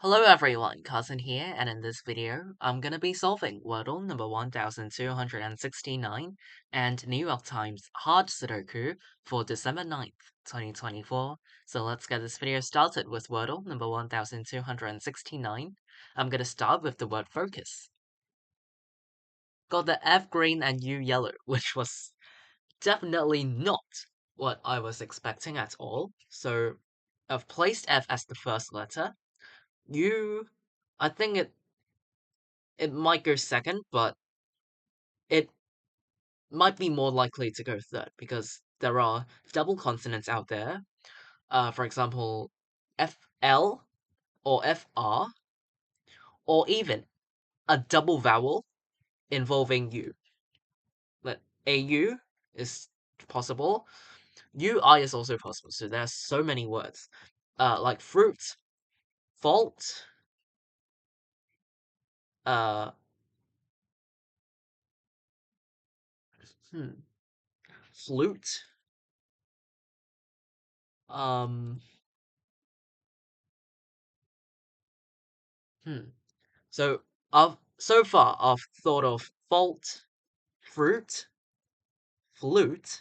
Hello everyone, Cousin here, and in this video, I'm gonna be solving Wordle number 1269 and New York Times Hard Sudoku for December 9th, 2024. So let's get this video started with Wordle number 1269. I'm gonna start with the word focus. Got the F green and U yellow, which was definitely not what I was expecting at all. So I've placed F as the first letter. U, I think it might go second, but it might be more likely to go third because there are double consonants out there. For example, FL or FR, or even a double vowel involving U. But AU is possible. UI is also possible. So there's so many words. Like fruit, fault, uh, hmm, flute, um, hmm. So far I've thought of fault, fruit, flute.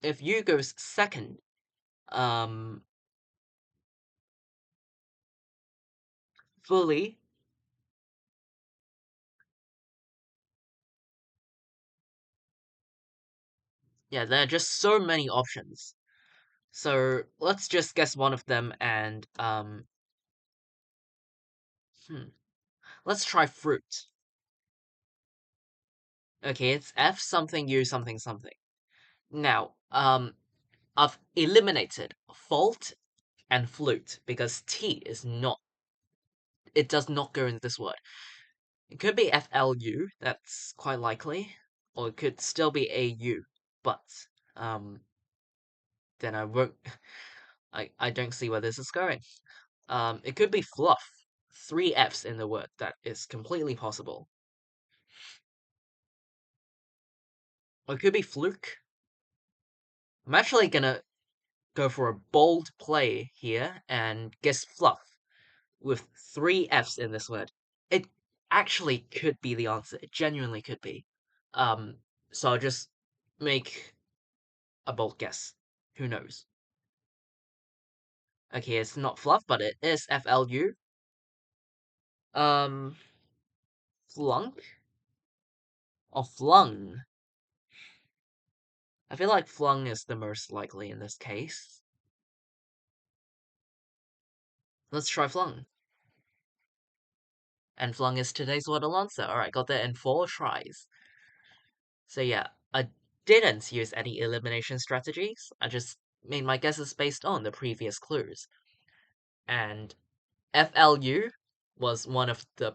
If U goes second, um, fully, yeah, there are just so many options. So let's just guess one of them and hmm, let's try fruit. Okay, it's F something U something something. Now, I've eliminated fault and flute because T is not, it does not go in this word. It could be FLU, that's quite likely, or it could still be AU, but um, then I won't. I don't see where this is going. It could be fluff. Three Fs in the word. That is completely possible. Or it could be fluke. I'm actually gonna go for a bold play here and guess fluff with three Fs in this word. It actually could be the answer. It genuinely could be. Um, so I'll just make a bold guess. Who knows? Okay, it's not fluff, but it is FLU. Um, flunk or flung. I feel like flung is the most likely in this case. Let's try flung. And flung is today's Wordle answer. Alright, got that in 4 tries. So yeah, I didn't use any elimination strategies. I just made my guesses based on the previous clues. And FLU was one of the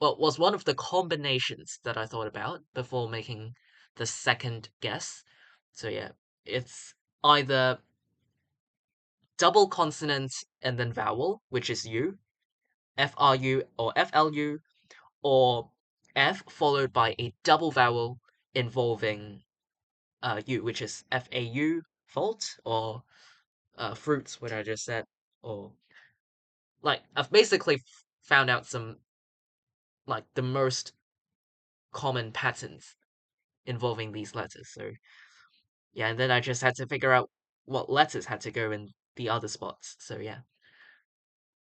was one of the combinations that I thought about before making the second guess. So yeah, it's either double consonant and then vowel, which is U, FRU or FLU, or F followed by a double vowel involving U, which is FAU, fault, or fruits, what I just said, or like I've basically found out some like the most common patterns involving these letters. So yeah, and then I just had to figure out what letters had to go in the other spots. So yeah,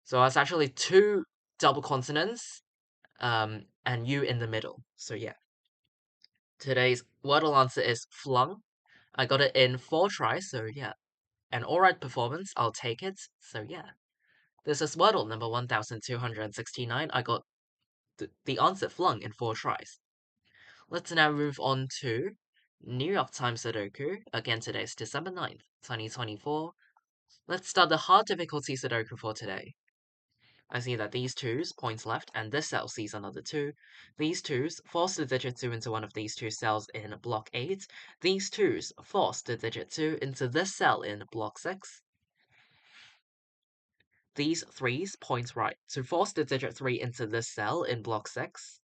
so it's actually two double consonants, and U in the middle. So yeah, today's Wordle answer is flung. I got it in 4 tries, so yeah, an alright performance. I'll take it. So yeah, this is Wordle number 1269. I got the answer flung in 4 tries. Let's now move on to New York Times Sudoku. Again, today is December 9th, 2024. Let's start the hard difficulty Sudoku for today. I see that these twos points left and this cell sees another 2. These twos force the digit 2 into one of these two cells in block 8. These twos force the digit 2 into this cell in block 6. These 3s point right to force the digit 3 into this cell in block 6.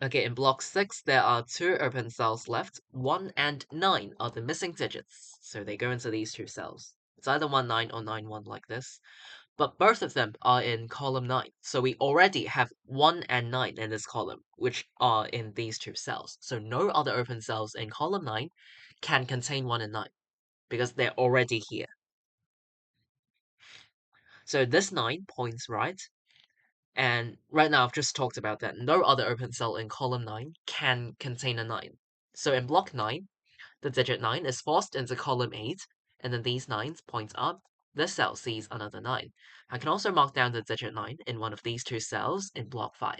Okay, in block 6, there are two open cells left. 1 and 9 are the missing digits, so they go into these two cells. It's either 1, 9 or 9, 1 like this. But both of them are in column 9, so we already have 1 and 9 in this column, which are in these two cells. So no other open cells in column 9 can contain 1 and 9, because they're already here. So this 9 points right, and right now I've just talked about that. No other open cell in column 9 can contain a 9. So in block 9, the digit 9 is forced into column 8, and then these 9s point up. This cell sees another 9. I can also mark down the digit 9 in one of these two cells in block 5.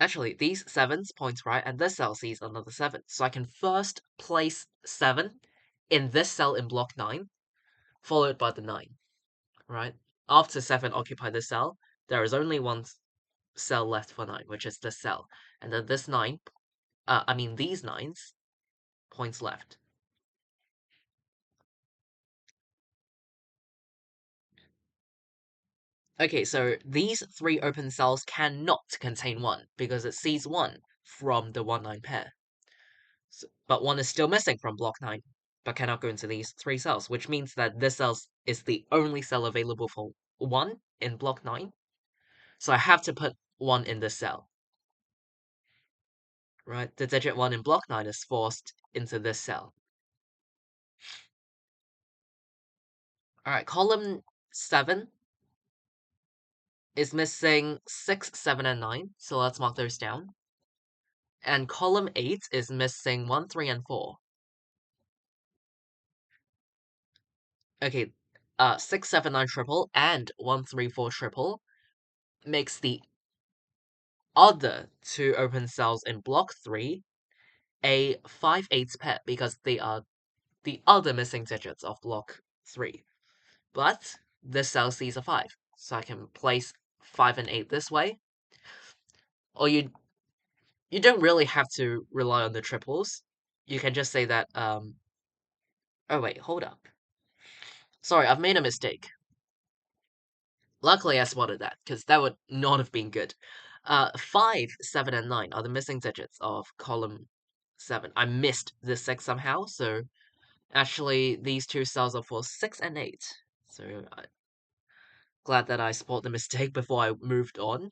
Actually, these 7s point right, and this cell sees another 7. So I can first place 7 in this cell in block 9, followed by the 9, right? After 7 occupy this cell, there is only one cell left for 9, which is this cell. And then this 9, these 9s points left. Okay, so these three open cells cannot contain 1, because it sees 1 from the 1-9 pair. So, but 1 is still missing from block 9, but cannot go into these three cells, which means that this cell is the only cell available for 1 in block 9. So I have to put 1 in this cell. Right, the digit 1 in block 9 is forced into this cell. Alright, column 7 is missing 6, 7, and 9, so let's mark those down. And column 8 is missing 1, 3, and 4. Okay, 6, 7, 9 triple and 1, 3, 4 triple makes the other two open cells in block 3 a 5, 8 pair, because they are the other missing digits of block 3. But this cell sees a 5, so I can place 5 and 8 this way. Or you don't really have to rely on the triples. You can just say that, oh wait, hold up. Sorry, I've made a mistake. Luckily I spotted that, because that would not have been good. 5, 7, and 9 are the missing digits of column 7. I missed the 6 somehow, so actually these two cells are for 6 and 8. So I'm glad that I spotted the mistake before I moved on.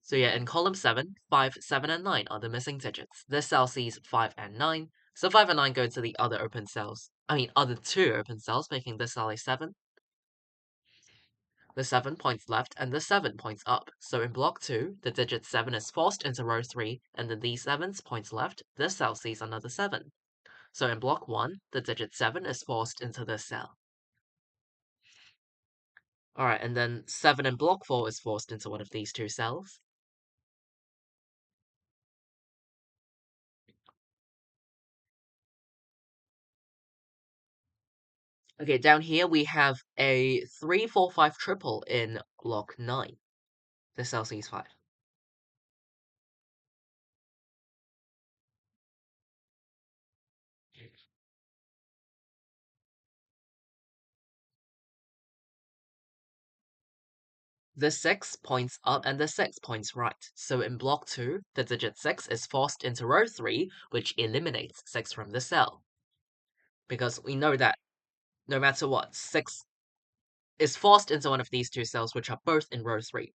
So yeah, in column 7, 5, 7, and 9 are the missing digits. This cell sees 5 and 9, so 5 and 9 go to the other open cells. Other two open cells, making this cell a 7. The 7 points left, and the 7 points up. So in block 2, the digit 7 is forced into row 3, and then these 7s points left, this cell sees another 7. So in block 1, the digit 7 is forced into this cell. Alright, and then 7 in block 4 is forced into one of these two cells. Okay, down here we have a 3, 4, 5 triple in block 9. This cell sees 5. The 6 points up and the 6 points right. So in block 2, the digit 6 is forced into row 3, which eliminates 6 from the cell. Because we know that no matter what, 6 is forced into one of these two cells, which are both in row 3.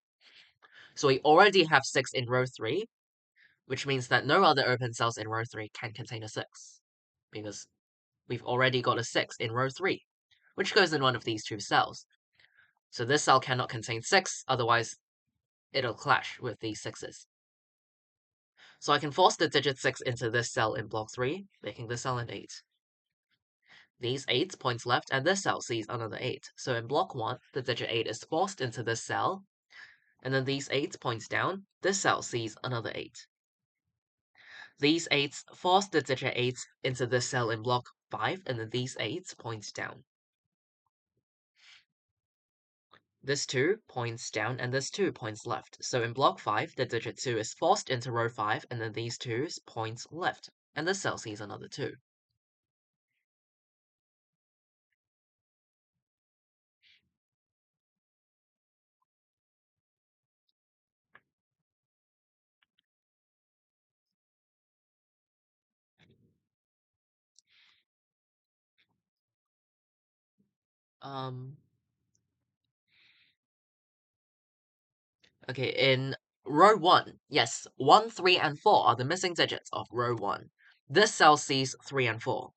So we already have 6 in row 3, which means that no other open cells in row 3 can contain a 6. Because we've already got a 6 in row 3, which goes in one of these two cells. So this cell cannot contain 6, otherwise it'll clash with these 6s. So I can force the digit 6 into this cell in block 3, making this cell an 8. These 8 points left, and this cell sees another 8. So in block 1, the digit 8 is forced into this cell, and then these 8 points down, this cell sees another 8. These 8s force the digit 8 into this cell in block 5, and then these 8 points down. This 2 points down, and this 2 points left. So in block 5, the digit 2 is forced into row 5, and then these 2s points left, and this cell sees another 2. Um, okay, in row 1, yes, 1, 3, and 4 are the missing digits of row 1. This cell sees 3 and 4.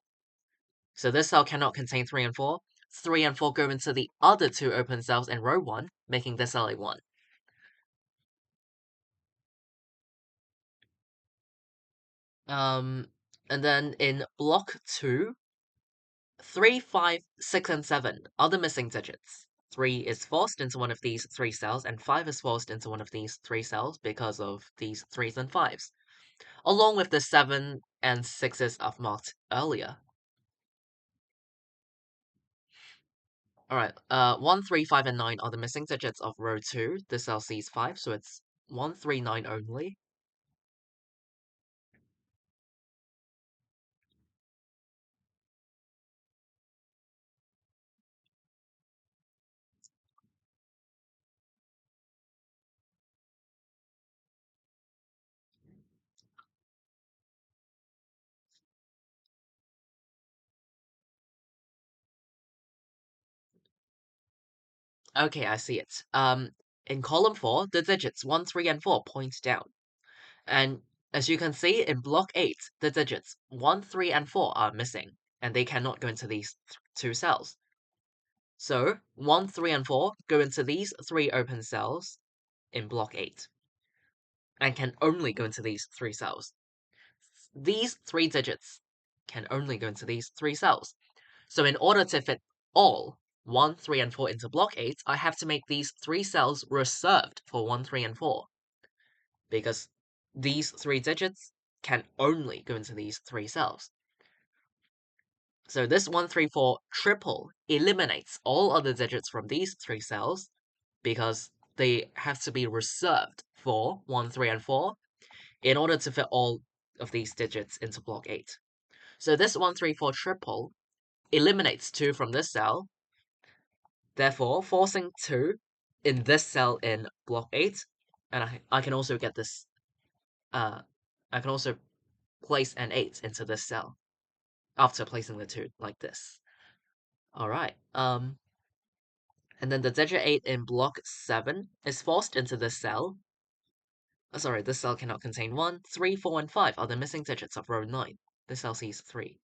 So this cell cannot contain 3 and 4. 3 and 4 go into the other two open cells in row 1, making this cell a 1. Um, and then in block 2, 3, 5, 6, and 7 are the missing digits. 3 is forced into one of these 3 cells, and 5 is forced into one of these 3 cells because of these 3s and 5s, along with the 7 and 6s I've marked earlier. Alright, 1, 3, 5, and 9 are the missing digits of row 2. This cell sees 5, so it's 1, 3, 9 only. Okay, I see it. In column 4, the digits 1, 3, and 4 point down. And as you can see in block 8, the digits 1, 3, and 4 are missing, and they cannot go into these two cells. So 1, 3, and 4 go into these 3 open cells in block 8, and can only go into these 3 cells. These 3 digits can only go into these 3 cells. So in order to fit all 1, 3, and 4 into block 8, I have to make these 3 cells reserved for 1, 3, and 4. Because these 3 digits can only go into these 3 cells. So this 1, 3, 4 triple eliminates all other digits from these 3 cells because they have to be reserved for 1, 3, and 4 in order to fit all of these digits into block 8. So this 1, 3, 4 triple eliminates 2 from this cell, therefore forcing 2 in this cell in block 8, and I can also get this, I can also place an 8 into this cell after placing the 2 like this. Alright, and then the digit 8 in block 7 is forced into this cell. Sorry, this cell cannot contain 1, 3, 4, and 5 are the missing digits of row 9. This cell sees 3.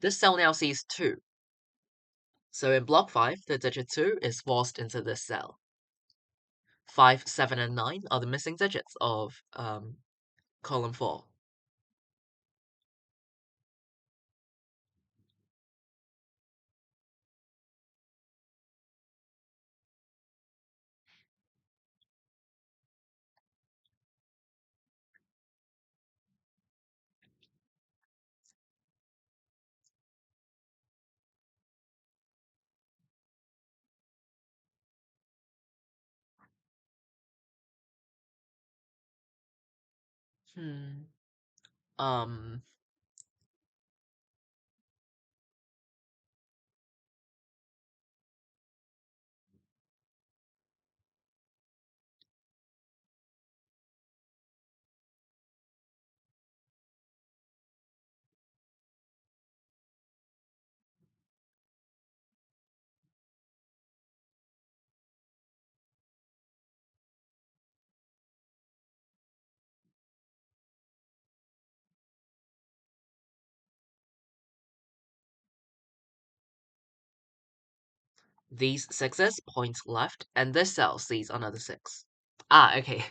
This cell now sees 2. So in block 5, the digit 2 is forced into this cell. 5, 7, and 9 are the missing digits of column 4. Hmm. Um, these 6s point left, and this cell sees another 6. Ah, okay.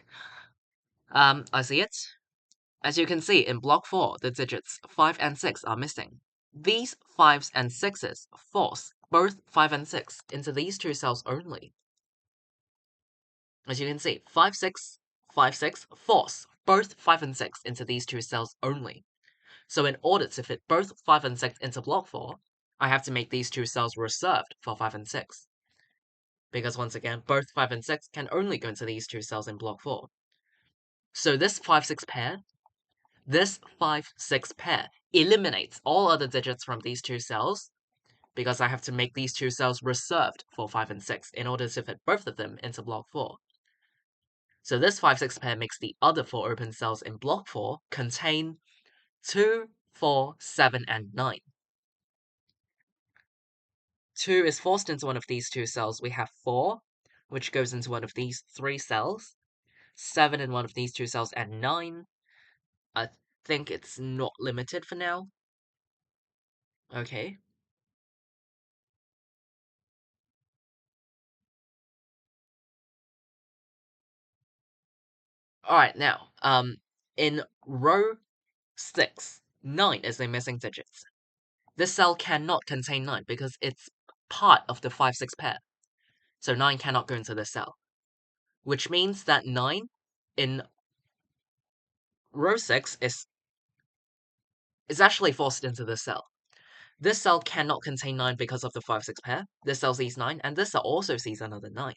I see it. As you can see, in block 4, the digits 5 and 6 are missing. These 5s and 6s force both 5 and 6 into these two cells only. As you can see, 5, 6, 5, 6 force both 5 and 6 into these two cells only. So in order to fit both 5 and 6 into block 4, I have to make these two cells reserved for 5 and 6. Because once again, both 5 and 6 can only go into these two cells in block 4. So this 5, 6 pair, this 5, 6 pair eliminates all other digits from these two cells, because I have to make these two cells reserved for 5 and 6 in order to fit both of them into block 4. So this 5, 6 pair makes the other 4 open cells in block 4 contain 2, 4, 7, and 9. 2 is forced into one of these 2 cells. We have 4, which goes into one of these 3 cells. 7 in one of these 2 cells, and 9. I think it's not limited for now. Okay. Alright, now, in row 6, 9 is a missing digit. This cell cannot contain 9 because it's part of the 5, 6 pair. So 9 cannot go into this cell. Which means that 9 in row 6 is actually forced into this cell. This cell cannot contain 9 because of the 5, 6 pair. This cell sees 9, and this cell also sees another 9.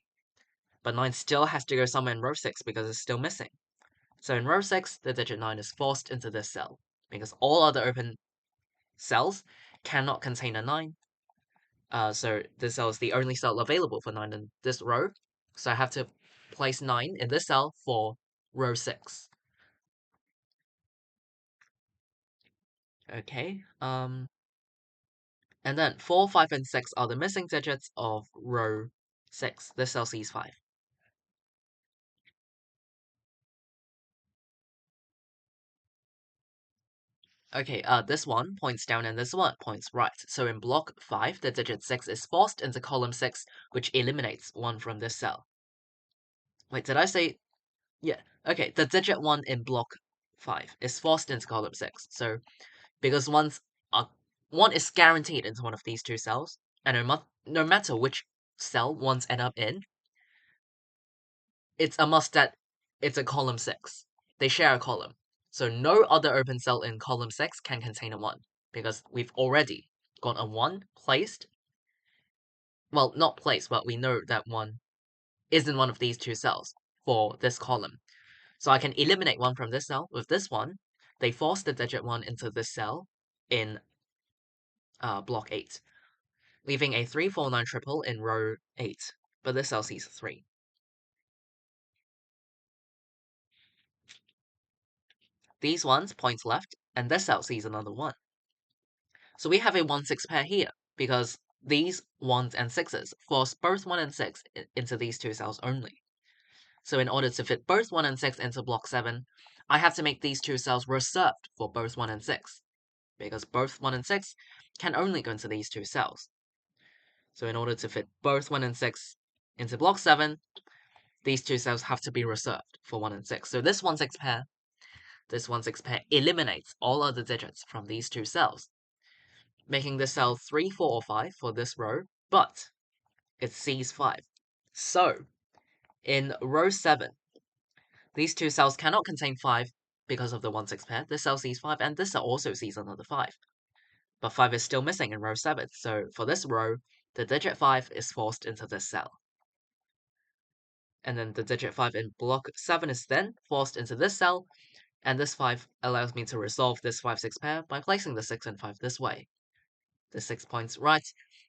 But 9 still has to go somewhere in row 6 because it's still missing. So in row 6, the digit 9 is forced into this cell, because all other open cells cannot contain a 9. So this cell is the only cell available for 9 in this row. So I have to place 9 in this cell for row 6. Okay, and then 4, 5, and 6 are the missing digits of row 6. This cell sees 5. Okay, this one points down and this one points right. So in block 5, the digit 6 is forced into column 6, which eliminates 1 from this cell. Wait, did I say... Yeah, okay, the digit 1 in block 5 is forced into column 6. So, because 1 is guaranteed into one of these 2 cells, and no matter which cell 1's end up in, it's a must that it's a column 6. They share a column. So no other open cell in column 6 can contain a 1, because we've already got a 1 placed. Well, not placed, but we know that 1 is in one of these 2 cells for this column. So I can eliminate 1 from this cell with this one. They force the digit 1 into this cell in block 8, leaving a 3, 4, 9 triple in row 8. But this cell sees 3. These ones point left, and this cell sees another 1. So we have a 1, 6 pair here, because these 1s and 6s force both 1 and 6 into these 2 cells only. So in order to fit both 1 and 6 into block 7, I have to make these 2 cells reserved for both 1 and 6, because both 1 and 6 can only go into these 2 cells. So in order to fit both 1 and 6 into block 7, these 2 cells have to be reserved for 1 and 6. So this 1, 6 pair, this 1, 6 pair eliminates all other digits from these 2 cells, making this cell 3, 4, or 5 for this row, but it sees 5. So, in row 7, these 2 cells cannot contain 5 because of the 1, 6 pair. This cell sees 5, and this cell also sees another 5. But 5 is still missing in row 7, so for this row, the digit 5 is forced into this cell. And then the digit 5 in block 7 is then forced into this cell, and this 5 allows me to resolve this 5, 6 pair by placing the 6 and 5 this way. The 6 points right,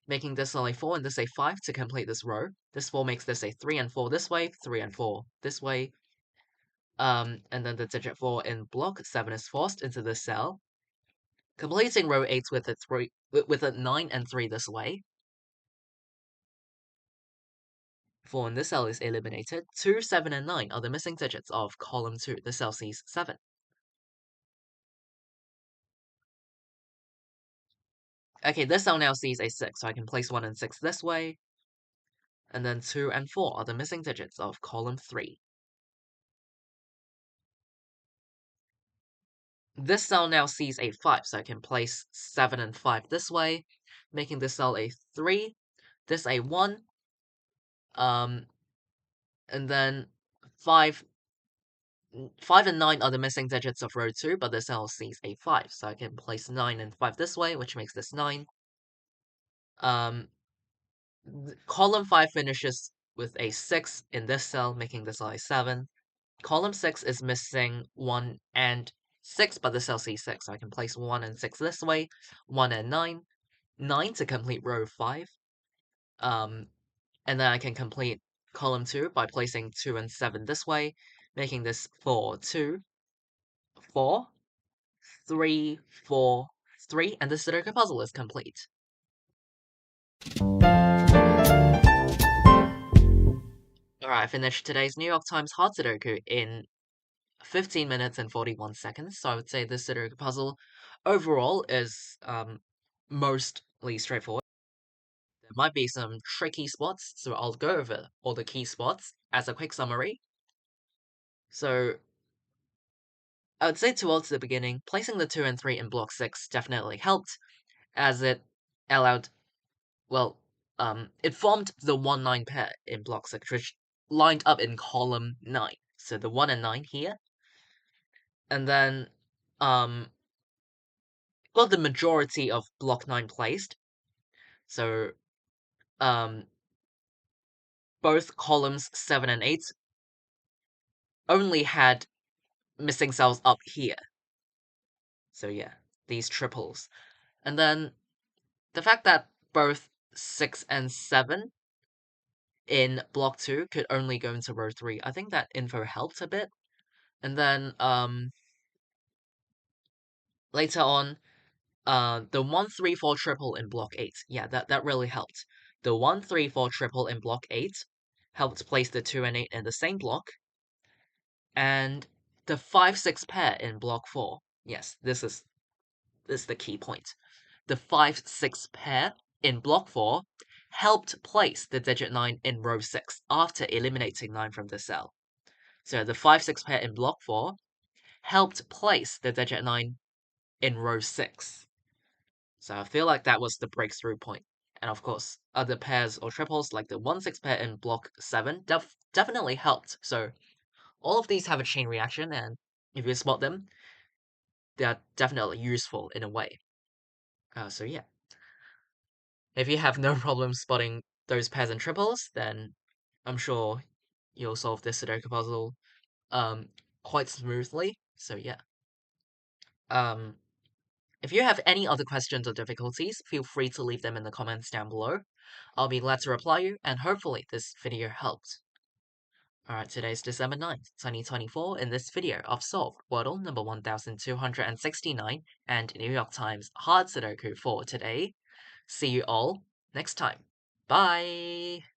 making this cell a 4 and this a 5 to complete this row. This 4 makes this a 3 and 4 this way, 3 and 4 this way. And then the digit 4 in block 7 is forced into this cell, completing row 8 with a 9 and 3 this way. 4 in this cell is eliminated. 2, 7, and 9 are the missing digits of column 2. The cell sees 7. Okay, this cell now sees a 6, so I can place 1 and 6 this way. And then 2 and 4 are the missing digits of column 3. This cell now sees a 5, so I can place 7 and 5 this way, making this cell a 3, this a 1, and then 5 and 9 are the missing digits of row 2, but this cell sees a 5, so I can place 9 and 5 this way, which makes this 9. Column 5 finishes with a 6 in this cell, making this cell a 7. Column 6 is missing 1 and 6, but this cell sees 6, so I can place 1 and 6 this way, 1 and 9. 9 to complete row 5. And then I can complete column 2 by placing 2 and 7 this way, making this 4, 2, 4, 3, 4, 3, and the Sudoku puzzle is complete. Alright, I finished today's New York Times hard Sudoku in 15 minutes and 41 seconds, so I would say this Sudoku puzzle overall is mostly straightforward. There might be some tricky spots, so I'll go over all the key spots as a quick summary. So, I would say towards the beginning, placing the 2 and 3 in block 6 definitely helped, as it allowed, well, it formed the 1-9 pair in block 6, which lined up in column 9. So the 1 and 9 here. And then, got the majority of block 9 placed. So, both columns 7 and 8 only had missing cells up here. So yeah, these triples. And then, the fact that both 6 and 7 in block 2 could only go into row 3, I think that info helped a bit. And then, later on, the 1, 3, 4 triple in block 8. Yeah, that really helped. The 1, 3, 4 triple in block 8 helped place the 2 and 8 in the same block. And the 5, 6 pair in block 4. Yes, this is the key point. The 5, 6 pair in block 4 helped place the digit 9 in row 6 after eliminating 9 from the cell. So the 5, 6 pair in block 4 helped place the digit 9 in row 6. So I feel like that was the breakthrough point. And of course, other pairs or triples like the 1, 6 pair in block 7 definitely helped. So all of these have a chain reaction, and if you spot them, they are definitely useful in a way. So yeah. If you have no problem spotting those pairs and triples, then I'm sure you'll solve this Sudoku puzzle quite smoothly. So yeah. If you have any other questions or difficulties, feel free to leave them in the comments down below. I'll be glad to reply you, and hopefully this video helped. Alright, today's December 9th, 2024. In this video, I've solved Wordle number 1269 and New York Times hard Sudoku for today. See you all next time. Bye!